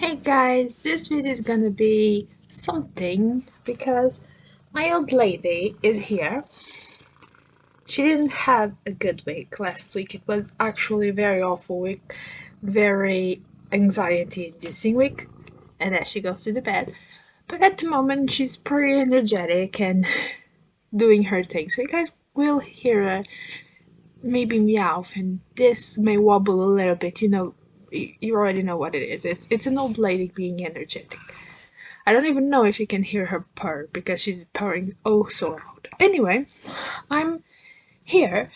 Hey guys, this video is gonna be something because my old lady is here. She didn't have a good week last week. It was actually a very awful week, very anxiety inducing week, and then she goes to the bed. But at the moment, she's pretty energetic and doing her thing. So you guys will hear her maybe meow, and this may wobble a little bit. You already know what it is. It's an old lady being energetic. I don't even know if you can hear her purr because she's purring oh so loud. Anyway, I'm here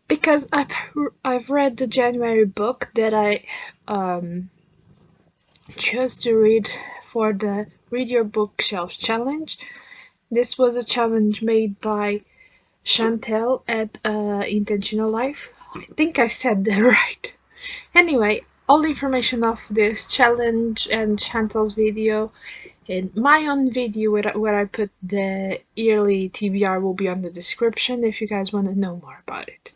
because I've read the January book that I chose to read for the Read Your Bookshelf challenge. This was a challenge made by Chantel at Intentional Life. I think I said that right. Anyway, all the information of this challenge and Chantel's video and my own video where I put the yearly TBR will be on the description if you guys want to know more about it.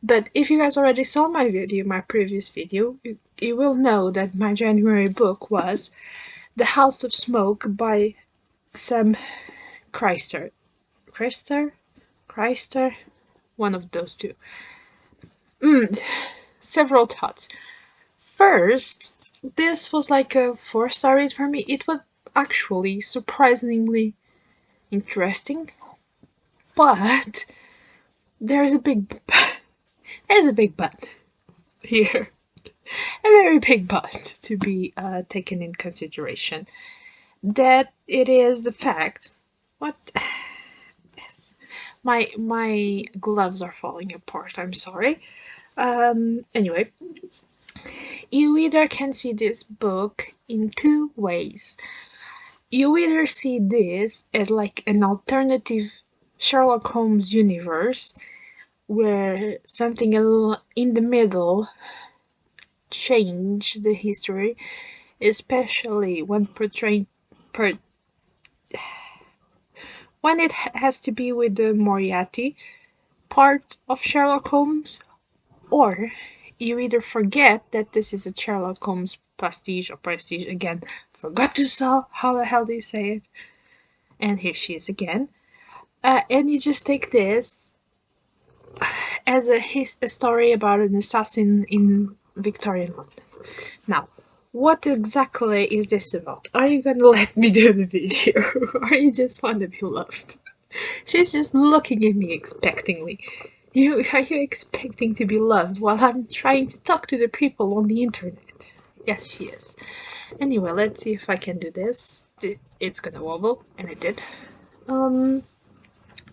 But if you guys already saw my video, my previous video, you will know that my January book was The House of Smoke by Sam Kreister. Kreister? One of those two. Several thoughts. First, this was like a 4-star read for me. It was actually surprisingly interesting, but there's a big but here. A very big but to be taken in consideration. That it is the fact. What? Yes. My gloves are falling apart. I'm sorry. Anyway, you either can see this book in two ways. You either see this as like an alternative Sherlock Holmes universe where something a little in the middle change the history, especially when when it has to be with the Moriarty part of Sherlock Holmes, or you either forget that this is a Sherlock Holmes pastiche or prestige again. Forgot to saw how the hell do you say it? And here she is again. And you just take this as a story about an assassin in Victorian London. Now, what exactly is this about? Are you gonna let me do the video, or you just want to be loved? She's just looking at me expectingly. Are you expecting to be loved while I'm trying to talk to the people on the internet? Yes, she is. Anyway, let's see if I can do this. It's gonna wobble, and it did.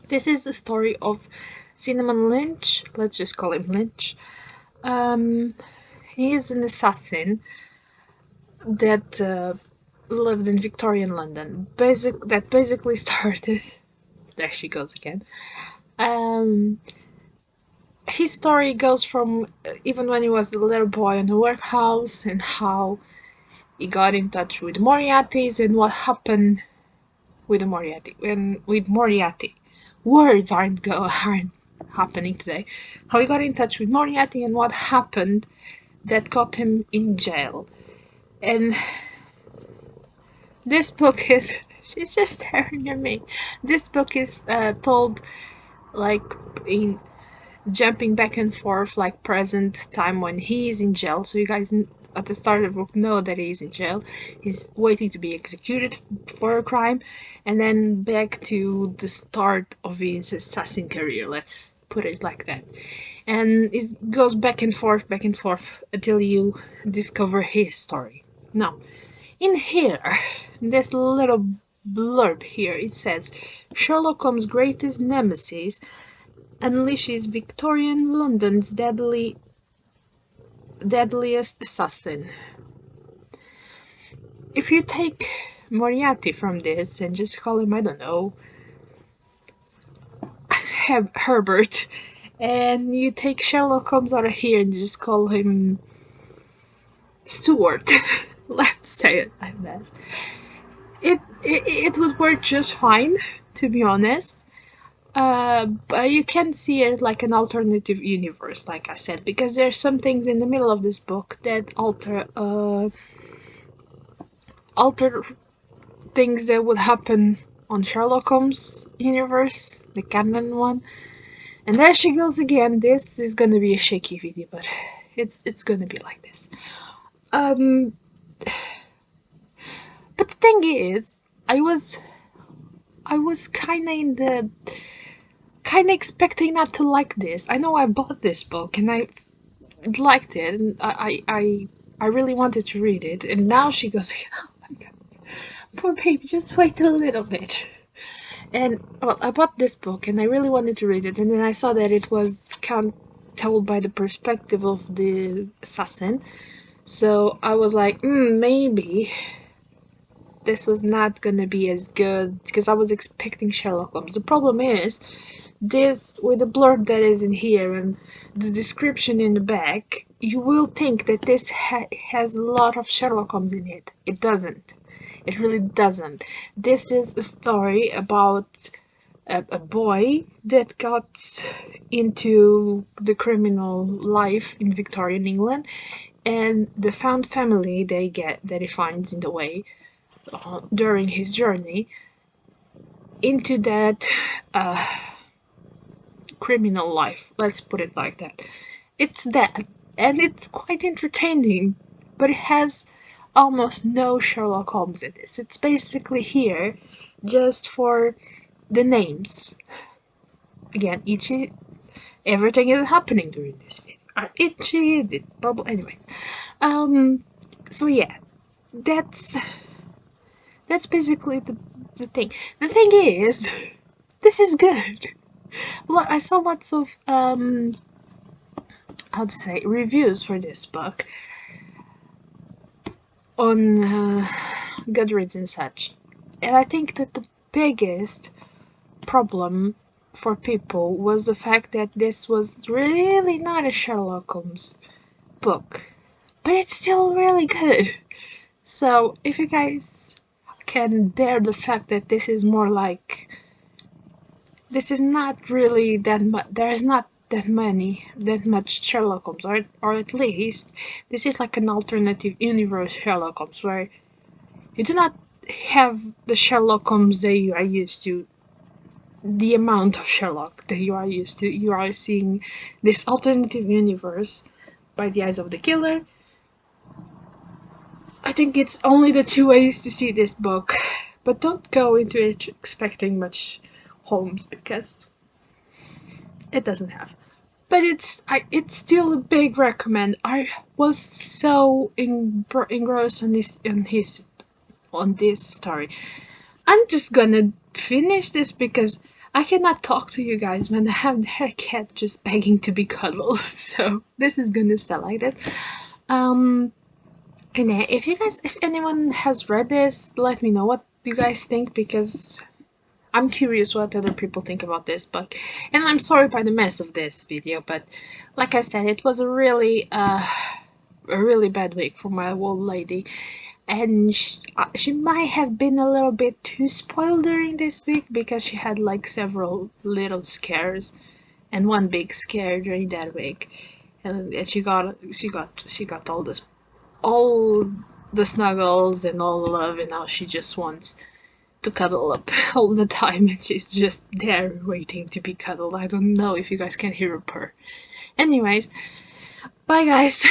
This is the story of Cinnamon Lynch. Let's just call him Lynch. He is an assassin that lived in Victorian London. That basically started. There she goes again. His story goes from even when he was a little boy in a workhouse and how he got in touch with Moriarty's and what happened with the Moriarty. With Moriarty, words aren't happening today. How he got in touch with Moriarty and what happened that got him in jail. And this book is. She's just staring at me. This book is told like in jumping back and forth, like present time when he is in jail. So you guys at the start of the book know that he is in jail. He's waiting to be executed for a crime, and then back to the start of his assassin career. Let's put it like that. And it goes back and forth until you discover his story. Now, in here, this little blurb here, it says Sherlock Holmes' greatest nemesis unleashes Victorian London's deadliest assassin. If you take Moriarty from this and just call him, I don't know, Herbert, and you take Sherlock Holmes out of here and just call him Stuart, let's say it like that, it would work just fine, to be honest. But you can see it like an alternative universe, like I said, because there's some things in the middle of this book that alter alter things that would happen on Sherlock Holmes universe, the canon one. And there she goes again. This is gonna be a shaky video, but it's gonna be like this. Um, but the thing is, I was kind of expecting not to like this. I know I bought this book and I liked it, and I really wanted to read it. And now she goes, oh my god, poor baby, just wait a little bit. And well, I bought this book and I really wanted to read it, and then I saw that it was told by the perspective of the assassin. So I was like, maybe this was not gonna be as good because I was expecting Sherlock Holmes. The problem is, this with the blurb that is in here and the description in the back, you will think that this has a lot of Sherlock Holmes in it. It doesn't. It really doesn't. This is a story about a boy that got into the criminal life in Victorian England, and the found family that he finds in the way during his journey into that criminal life. Let's put it like that. It's that, and it's quite entertaining, but it has almost no Sherlock Holmes in this. It's basically here just for the names. Again, everything is happening during this video. Itchy, the bubble, anyway. So yeah, that's basically the thing. The thing is, this is good. I saw lots of how to say, reviews for this book on Goodreads and such, and I think that the biggest problem for people was the fact that this was really not a Sherlock Holmes book, but it's still really good. So if you guys can bear the fact that this is more like, this is not really that much, there's not that much Sherlock Holmes, or at least this is like an alternative universe Sherlock Holmes, where you do not have the Sherlock Holmes that you are used to, the amount of Sherlock that you are used to. You are seeing this alternative universe by the eyes of the killer. I think it's only the two ways to see this book, but don't go into it expecting much Holmes, because it doesn't have. But it's still a big recommend. I was so engrossed on this story. I'm just gonna finish this because I cannot talk to you guys when I have their cat just begging to be cuddled. So this is gonna start like this. And if anyone has read this, let me know what you guys think, because I'm curious what other people think about this book. And I'm sorry by the mess of this video, but like I said, it was a really bad week for my old lady, and she might have been a little bit too spoiled during this week, because she had like several little scares and one big scare during that week, and she got all the snuggles and all the love, and now she just wants to cuddle up all the time, and she's just there waiting to be cuddled. I don't know if you guys can hear her purr. Anyways, bye guys.